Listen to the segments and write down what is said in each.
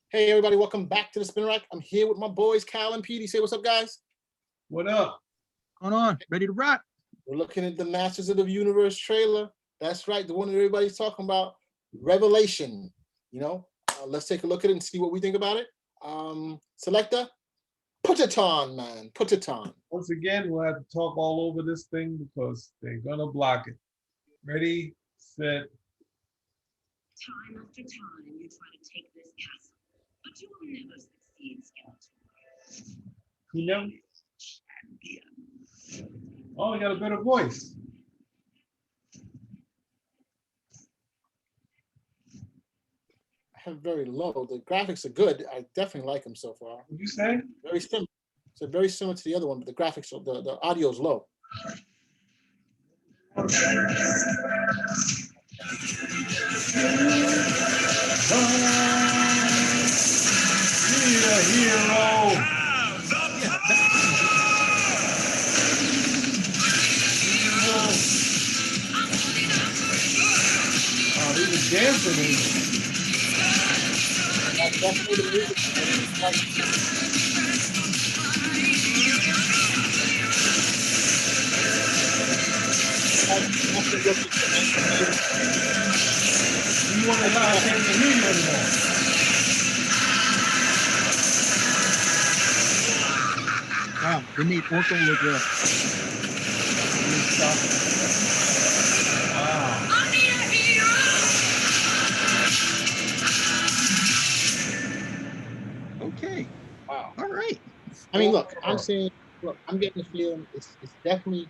Hey everybody, welcome back to the Spin Rack. I'm here with my boys, Cal and Petey. Say what's up, guys. What up? Going on? Ready to rock? We're looking at the Masters of the Universe trailer. That's right, the one that everybody's talking about, Revelation. Let's take a look at it and see what we think about it. Selector, put it on, man. Put it on. Once again, we'll have to talk all over this thing because they're gonna block it. Ready, set. Time after time, you try to take this castle, but you will never succeed, Skeletor. You know? Oh, he got a better voice. I have very low. The graphics are good. I definitely like them so far. What'd you say? Very similar. So very similar to the other one, but the graphics, the audio is low. Be a hero. Oh, they were dancing in it. That's definitely the music. You want to know I can't hear you anymore. Wow, they made Orko look good. Wow. I'll be a hero! Okay. Wow. All right. I mean, look, I'm getting the feeling it's definitely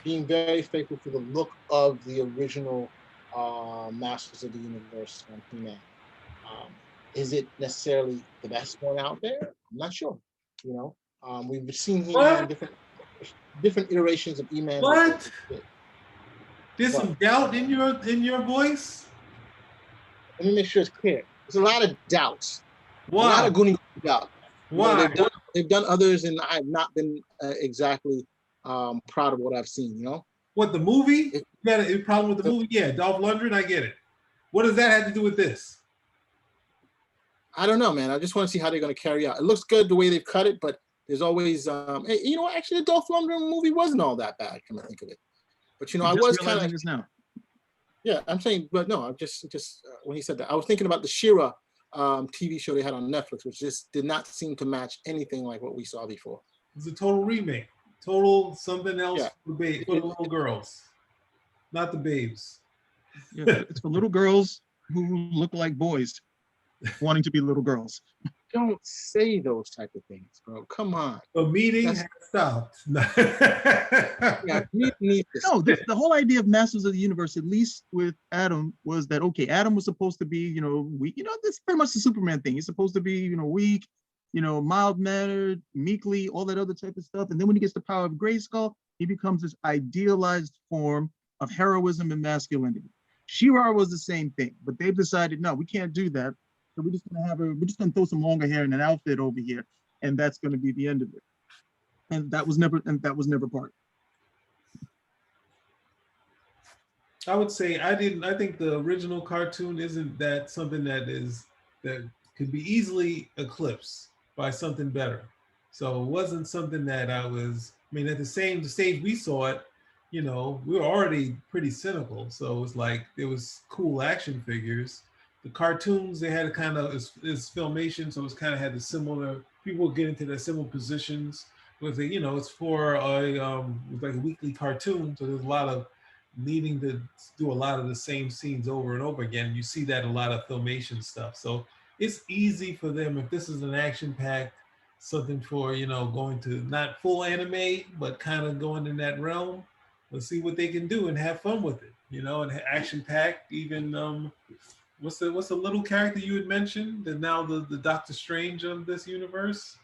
being very faithful to the look of the original Masters of the Universe on He-Man. Is it necessarily the best one out there? I'm not sure. We've seen He-Man different iterations of He-Man. What? There's What? some doubt in your voice? Let me make sure it's clear. There's a lot of doubts. A lot Why? of Goonie doubt. Why? They've done others, and I've not been exactly proud of what I've seen. What, the movie? You got a problem with the movie? Yeah, Dolph Lundgren, I get it. What does that have to do with this? I don't know, man. I just want to see how they're going to carry out. It looks good the way they've cut it, but there's always, actually, the Dolph Lundgren movie wasn't all that bad. Come to think of it, but I was kind of this now. Yeah, I'm saying, but no, I'm just when he said that, I was thinking about the She-Ra TV show they had on Netflix, which just did not seem to match anything like what we saw before. It's a total remake. Total something else Yeah. for the little girls, not the babes. Yeah, it's for little girls who look like boys wanting to be little girls. Don't say those type of things, bro. Come on. The meeting has stopped. Yeah, you need to No, the whole idea of Masters of the Universe, at least with Adam, was that, okay, Adam was supposed to be, weak. This is pretty much the Superman thing. He's supposed to be, weak, mild-mannered, meekly, all that other type of stuff. And then when he gets the power of Grayskull, he becomes this idealized form of heroism and masculinity. She-Ra was the same thing, but they've decided, no, we can't do that. So we're just gonna throw some longer hair in an outfit over here, and that's gonna be the end of it. And that was never part. I would say I think the original cartoon isn't that something that could be easily eclipsed by something better. So it wasn't something that at the stage we saw it, we were already pretty cynical. So it was like there was cool action figures. The cartoons, they had a kind of is filmation, so it's kind of had the similar, people get into the similar positions. With it's for like a weekly cartoon, so there's a lot of needing to do a lot of the same scenes over and over again. You see that a lot of filmation stuff. So it's easy for them, if this is an action-packed, something for, going to not full anime, but kind of going in that realm. Let's see what they can do and have fun with it, and action-packed, even, what's the little character you had mentioned that now the Doctor Strange of this universe?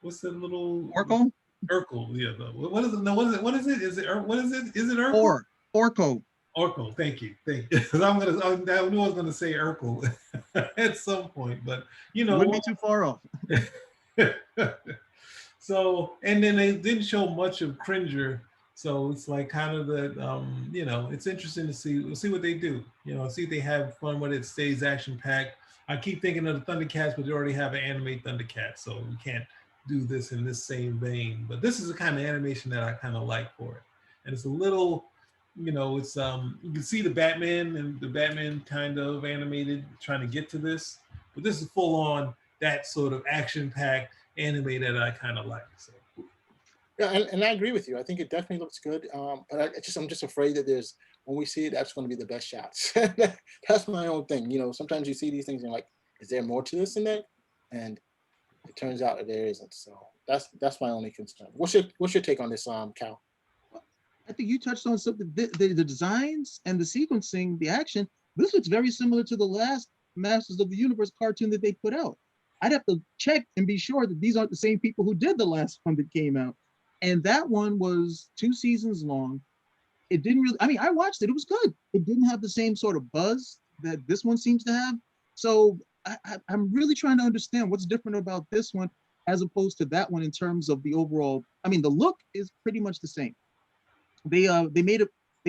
What's the little Orko? Urkel, yeah. What is it? No, what is it? What is it? Is it Urkel? Orko. Orko. Thank you. I knew I was gonna say Urkel at some point, but wouldn't be too far off. So, and then they didn't show much of Cringer, so it's like kind of the it's interesting to see. We'll see what they do. See if they have fun with it. Stays action packed. I keep thinking of the Thundercats, but they already have an anime Thundercat, so we can't do this in this same vein. But this is the kind of animation that I kind of like for it, and it's a little, it's you can see the Batman and the Batman kind of animated trying to get to this, but this is full on that sort of action packed anime that I kind of like. So. Yeah, and I agree with you. I think it definitely looks good. But I'm just afraid that when we see it, that's going to be the best shots. That's my own thing. Sometimes you see these things and you're like, is there more to this than that? And it turns out that there isn't. So that's my only concern. What's your take on this, Cal? I think you touched on something. The designs and the sequencing, the action. This looks very similar to the last Masters of the Universe cartoon that they put out. I'd have to check and be sure that these aren't the same people who did the last one that came out. And that one was 2 seasons long. It didn't really, I mean, I watched it. It was good. It didn't have the same sort of buzz that this one seems to have. So I'm really trying to understand what's different about this one as opposed to that one in terms of the overall. I mean, the look is pretty much the same. They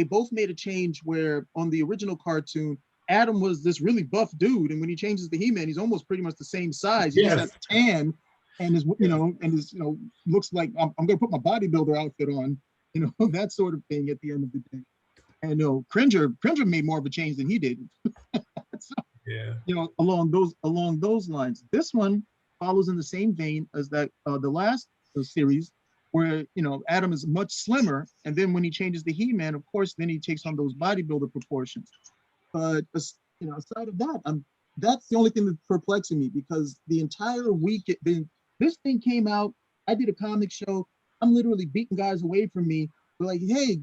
both made a change where on the original cartoon, Adam was this really buff dude, and when he changes to He-Man, he's almost pretty much the same size. He just has tan and looks like I'm gonna put my bodybuilder outfit on, that sort of thing at the end of the day. And Cringer made more of a change than he did. So, yeah. Along those lines. This one follows in the same vein as that the last series, where Adam is much slimmer, and then when he changes to He-Man, of course, then he takes on those bodybuilder proportions. But aside of that, that's the only thing that's perplexing me, because the entire week this thing came out. I did a comic show. I'm literally beating guys away from me. We're like, hey,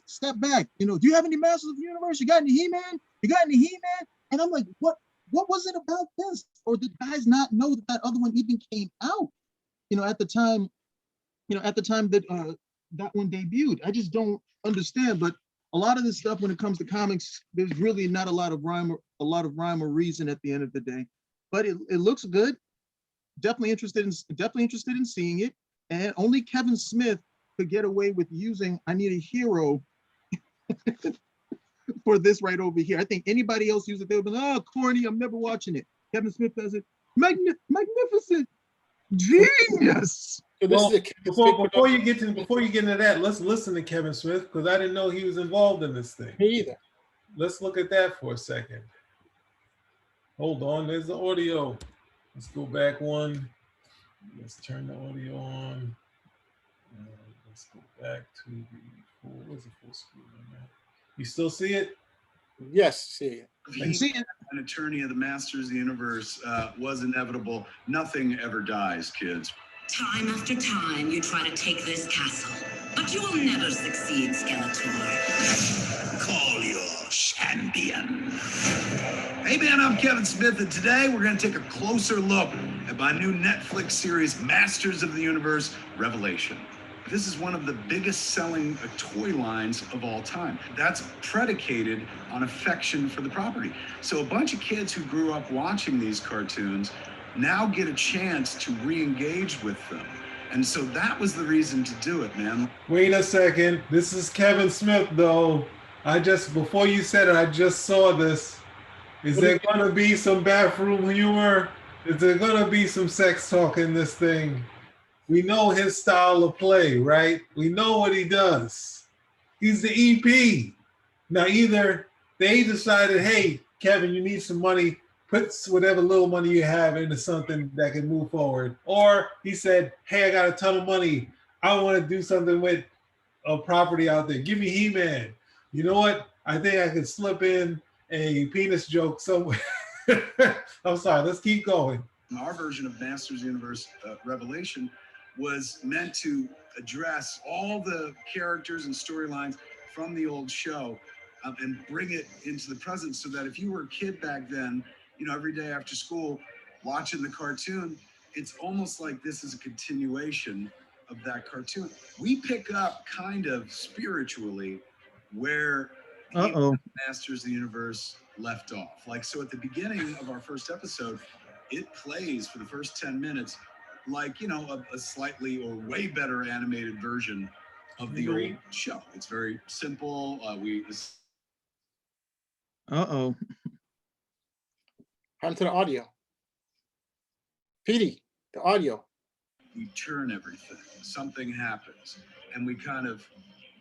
step back. Do you have any Masters of the Universe? You got any He-Man? You got any He-Man? And I'm like, what was it about this? Or did guys not know that other one even came out? At the time, that that one debuted. I just don't understand. But a lot of this stuff, when it comes to comics, there's really not a lot of rhyme or reason at the end of the day. But it looks good. Definitely interested in seeing it. And only Kevin Smith could get away with using "I Need a Hero" for this right over here. I think anybody else use it, they'll be like, "Oh, corny! I'm never watching it." Kevin Smith does it. Magnificent, genius. Well, before you get into that, let's listen to Kevin Smith, because I didn't know he was involved in this thing. Me either. Let's look at that for a second. Hold on, there's the audio. Let's go back one. Let's turn the audio on. Let's go back to the where's the full screen on that? You still see it? Yes, see it. An attorney of the Masters of the Universe was inevitable. Nothing ever dies, kids. Time after time, you try to take this castle, but you will never succeed, Skeletor. Call your champion. Hey man, I'm Kevin Smith, and today we're going to take a closer look at my new Netflix series, Masters of the Universe Revelation. This is one of the biggest selling toy lines of all time. That's predicated on affection for the property. So a bunch of kids who grew up watching these cartoons now get a chance to re-engage with them. And so that was the reason to do it, man. Wait a second. This is Kevin Smith, though. Before you said it, I just saw this. Is there going to be some bathroom humor? Is there going to be some sex talk in this thing? We know his style of play, right? We know what he does. He's the EP. Now, either they decided, hey, Kevin, you need some money. Put whatever little money you have into something that can move forward. Or he said, hey, I got a ton of money. I want to do something with a property out there. Give me He-Man. You know what? I think I could slip in a penis joke somewhere. I'm sorry. Let's keep going. Our version of Masters of the Universe Revelation was meant to address all the characters and storylines from the old show and bring it into the present, so that if you were a kid back then, every day after school watching the cartoon, it's almost like this is a continuation of that cartoon. We pick up kind of spiritually where Masters of the Universe left off. Like, so at the beginning of our first episode, it plays for the first 10 minutes like, a slightly or way better animated version of the old show. It's very simple. happened to the audio? PD, the audio. We turn everything. Something happens, and we kind of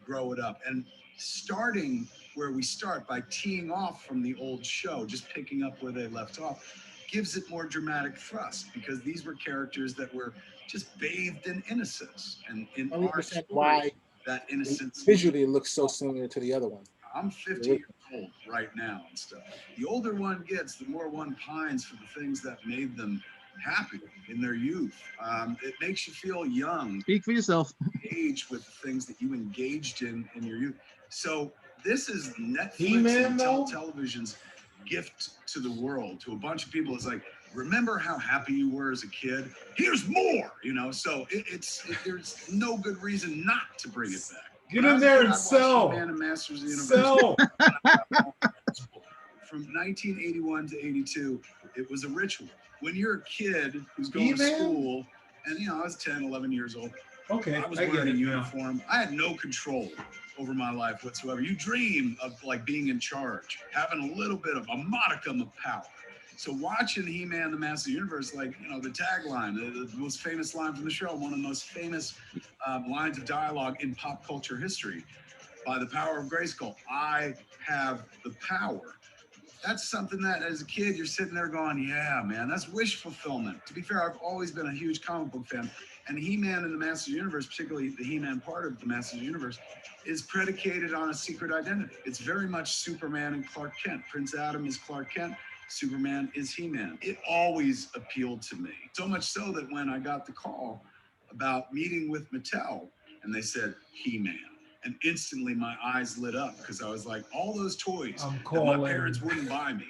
grow it up. And starting where we start by teeing off from the old show, just picking up where they left off, gives it more dramatic thrust because these were characters that were just bathed in innocence. And in our story, why that innocence visually it looks so similar to the other one. I'm 50 years old right now and stuff. The older one gets, the more one pines for the things that made them happy in their youth. It makes you feel young. Speak for yourself. Age with the things that you engaged in your youth. So this is Netflix He-Man, and though? television's gift to the world, to a bunch of people. It's like, remember how happy you were as a kid? Here's more, you know? So there's no good reason not to bring it back. Get in there and sell. Man and Masters of the Universe. Sell. From 1981 to 82, it was a ritual. When you're a kid who's going to He-Man? school, and you know, I was 10, 11 years old. Okay, I was I get wearing a it now. uniform. I had no control over my life whatsoever. You dream of like being in charge, having a little bit of a modicum of power. So watching He-Man, the Master of the Universe, like, you know, the tagline, the most famous line from the show, one of the most famous lines of dialogue in pop culture history, by the power of Grayskull, I have the power. That's something that as a kid, you're sitting there going, yeah, man, that's wish fulfillment. To be fair, I've always been a huge comic book fan. And He-Man and the Master of the Universe, particularly the He-Man part of the Master of the Universe, is predicated on a secret identity. It's very much Superman and Clark Kent. Prince Adam is Clark Kent. Superman is He-Man. It always appealed to me. So much so that when I got the call about meeting with Mattel, and they said He-Man, and instantly my eyes lit up because I was like, all those toys that my parents wouldn't buy me,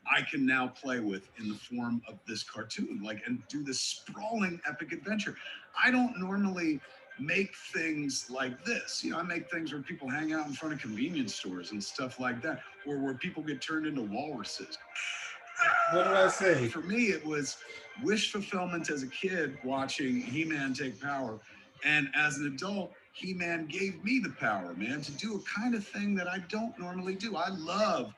I can now play with in the form of this cartoon, like, and do this sprawling epic adventure. I don't normally make things like this. You know, I make things where people hang out in front of convenience stores and stuff like that, or where people get turned into walruses. What did I say? For me, it was wish fulfillment as a kid watching He-Man take power. And as an adult, He-Man gave me the power, man, to do a kind of thing that I don't normally do. I love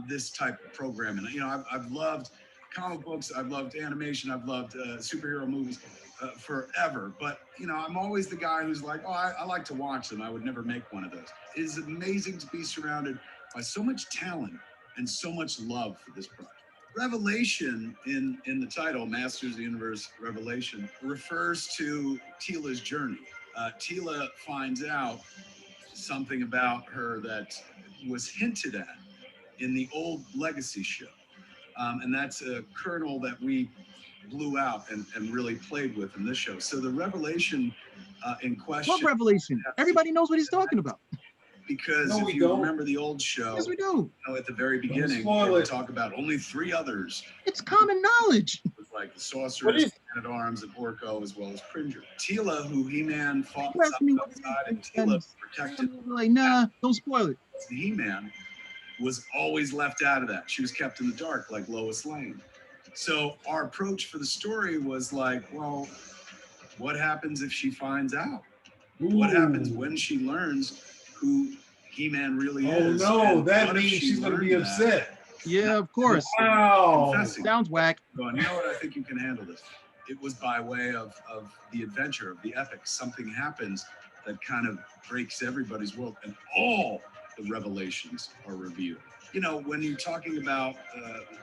this type of programming. You know, I've loved comic books, I've loved animation, I've loved superhero movies forever. But, you know, I'm always the guy who's like, oh, I like to watch them. I would never make one of those. It is amazing to be surrounded by so much talent and so much love for this project. Revelation in the title, Masters of the Universe Revelation, refers to Teela's journey. Teela finds out something about her that was hinted at in the old Legacy show. And that's a kernel that we blew out and really played with in this show. So the revelation in question. What revelation? Everybody knows what he's talking about. Because No, if we you don't. remember the old show, Yes, we do. you know, at the very beginning, spoil they would it. talk about only 3 others, It's common knowledge. with like the What Sorceress, is- Man-at-Arms, and Orko, as well as Cringer. Teela, who He-Man fought You asked me what outside, and it is, Teela and protected like, nah, don't spoil it. He-Man, was always left out of that. She was kept in the dark like Lois Lane. So our approach for the story was like, well, what happens if she finds out? What happens when she learns who He-Man really Oh is? no, and that what if means she she's gonna be learned that? upset. Yeah, of course. Wow. Confessing. Sounds whack. Going, you know what, I think you can handle this. It was by way of the adventure, of the epic. Something happens that kind of breaks everybody's world, and all the revelations are revealed. You know, when you're talking about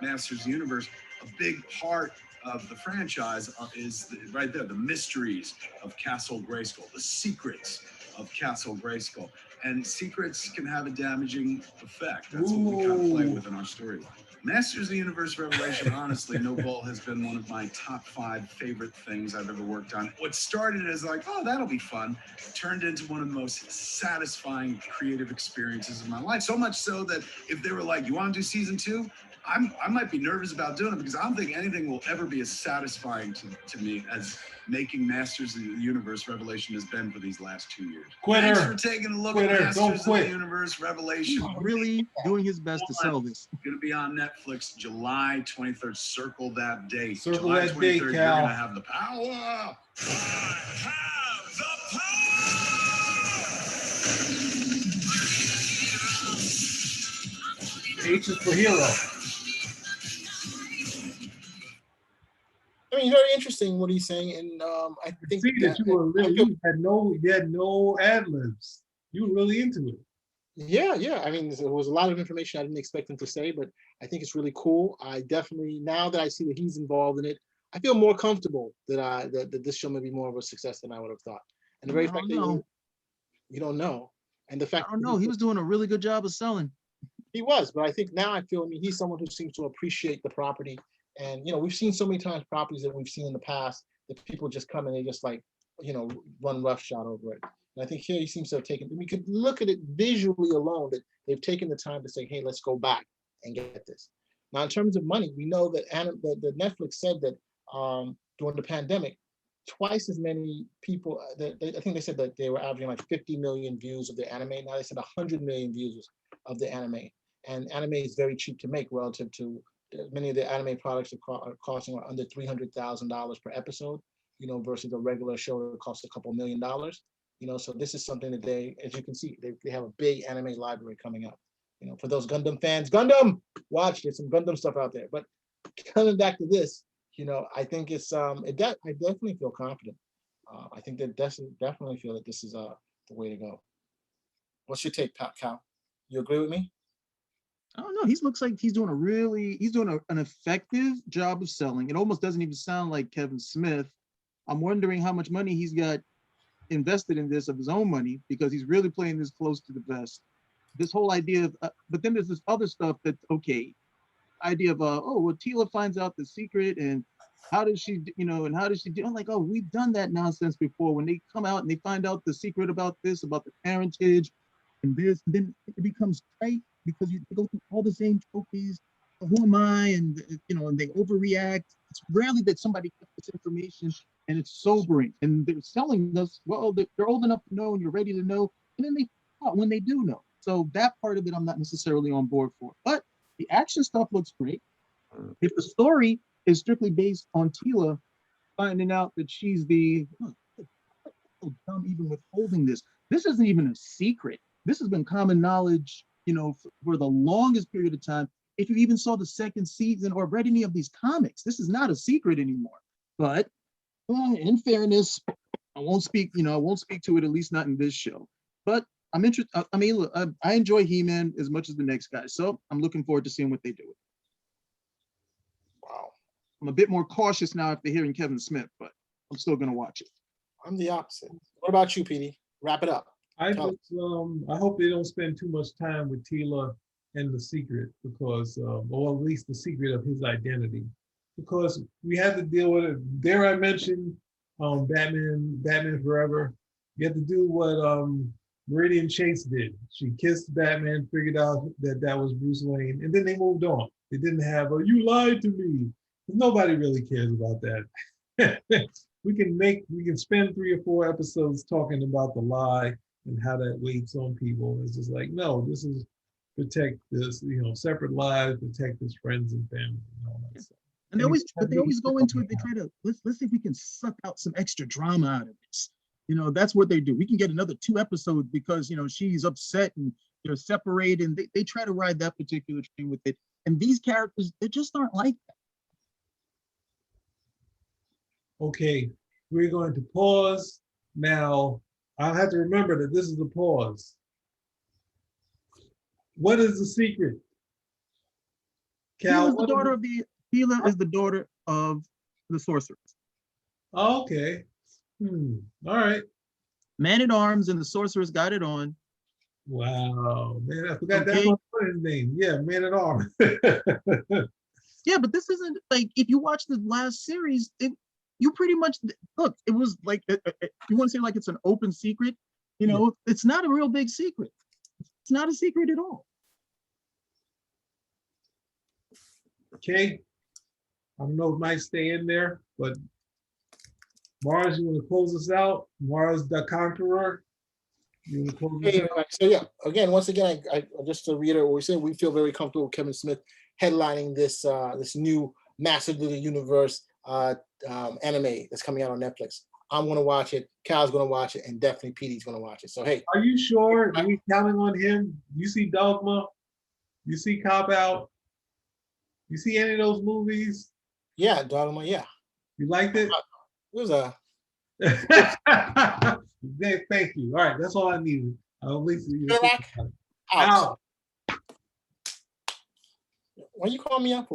Masters of the Universe, a big part of the franchise is right there, the mysteries of Castle Grayskull, the secrets of Castle Grayskull. And secrets can have a damaging effect. That's what we kind of play with in our storyline. Masters of the Universe Revelation, honestly, no bull, has been one of my top 5 favorite things I've ever worked on. What started as like, oh, that'll be fun, turned into one of the most satisfying creative experiences of my life. So much so that if they were like, you want to do season 2? I might be nervous about doing it because I don't think anything will ever be as satisfying to me as making Masters of the Universe Revelation has been for these last 2 years. Quitter. Thanks for taking a look Quitter. at Don't Masters of quit. the Universe Revelation. He's really doing his best to sell this. Going to be on Netflix July 23rd. Circle that date. Circle July that date, 23rd, Cal. You're going to have the power. I have the H is for hero. I mean, very interesting what he's saying, and I think See that you were I really, feel, you had no ad libs. You were really into it. yeah. I mean, there was a lot of information I didn't expect him to say, but I think it's really cool. I definitely, now that I see that he's involved in it, I feel more comfortable that this show may be more of a success than I would have thought. And the very I fact don't that know. you don't know, and the I fact don't that know. He was doing a really good job of selling. he was, but I think now I feel, I mean, he's someone who seems to appreciate the property. And, we've seen so many times properties that we've seen in the past that people just come and they just like, run roughshod over it. And I think here he seems to have taken, we could look at it visually alone, that they've taken the time to say, hey, let's go back and get this. Now, in terms of money, we know that the Netflix said that during the pandemic, twice as many people, I think they said that they were averaging like 50 million views of their anime. Now they said 100 million views of the anime. And anime is very cheap to make relative to many of the anime products are costing under $300,000 per episode, versus a regular show that costs a couple $1,000,000. So this is something that they, as you can see, they have a big anime library coming up. For those Gundam fans, Gundam, watch, there's some Gundam stuff out there. But coming back to this, I think it's I definitely feel confident. I think that definitely feel that this is the way to go. What's your take, Cal? You agree with me? I don't know. He looks like he's doing an effective job of selling. It almost doesn't even sound like Kevin Smith. I'm wondering how much money he's got invested in this of his own money, because he's really playing this close to the vest. This whole idea of, but then there's this other stuff that's okay. Idea of, Tila finds out the secret, and how does she, and how does she do? I'm like, oh, we've done that nonsense before. When they come out and they find out the secret about this, about the parentage, and this, and then it becomes tight because you go through all the same trophies. Who am I? And and they overreact. It's rarely that somebody gets this information and it's sobering. And they're selling us, well, they're old enough to know and you're ready to know. And then they out when they do know. So that part of it I'm not necessarily on board for. But the action stuff looks great. If the story is strictly based on Tila finding out that she's so dumb even withholding this. This isn't even a secret. This has been common knowledge, for the longest period of time. If you even saw the second season or read any of these comics, this is not a secret anymore. But in fairness, I won't speak to it, at least not in this show. But I'm interested. I mean, look, I enjoy He-Man as much as the next guy, so I'm looking forward to seeing what they do with it. Wow. I'm a bit more cautious now after hearing Kevin Smith, but I'm still going to watch it. I'm the opposite. What about you, PD? Wrap it up. I hope they don't spend too much time with Tila and the secret, because, or at least the secret of his identity, because we had to deal with it. Dare I mention, Batman Forever? You have to do what Meridian Chase did. She kissed Batman, figured out that was Bruce Wayne, and then they moved on. They didn't have a "you lied to me." Nobody really cares about that. we can spend 3 or 4 episodes talking about the lie and how that weighs on people. It's just like, no, this is protect this, separate lives, protect his friends and family and all that stuff. And they always go into it. They try to let's see if we can suck out some extra drama out of this. That's what they do. We can get another 2 episodes because she's upset and they're separated, and they try to ride that particular train with it. And these characters, they just aren't like that. Okay, we're going to pause now. I'll have to remember that this is a pause. What is the secret? Cal, Tila is the daughter of the sorceress. Okay. All right. Man-at-Arms and the sorceress got it on. Wow, man, I forgot that's my friend's name. Yeah, Man-at-Arms. Yeah, but this isn't like, if you watch the last series, you pretty much look. It was like, you want to say like it's an open secret. It's not a real big secret. It's not a secret at all. Okay. I don't know if it might stay in there, but Mars, you want to close us out? Mars the Conqueror. You want to close us out? So yeah, once again, I just to reiterate what we said, we feel very comfortable with Kevin Smith headlining this new Masters of the Universe anime that's coming out on Netflix. I'm going to watch it. Cal's going to watch it, and definitely PD's going to watch it. So hey, are you sure? Are we counting on him? You see Dogma? You see Cop Out? You see any of those movies? Yeah, Dogma. Yeah. You liked it? It was a. Thank you. All right, that's all I needed. At least Sherlock, out. out. Why you call me up?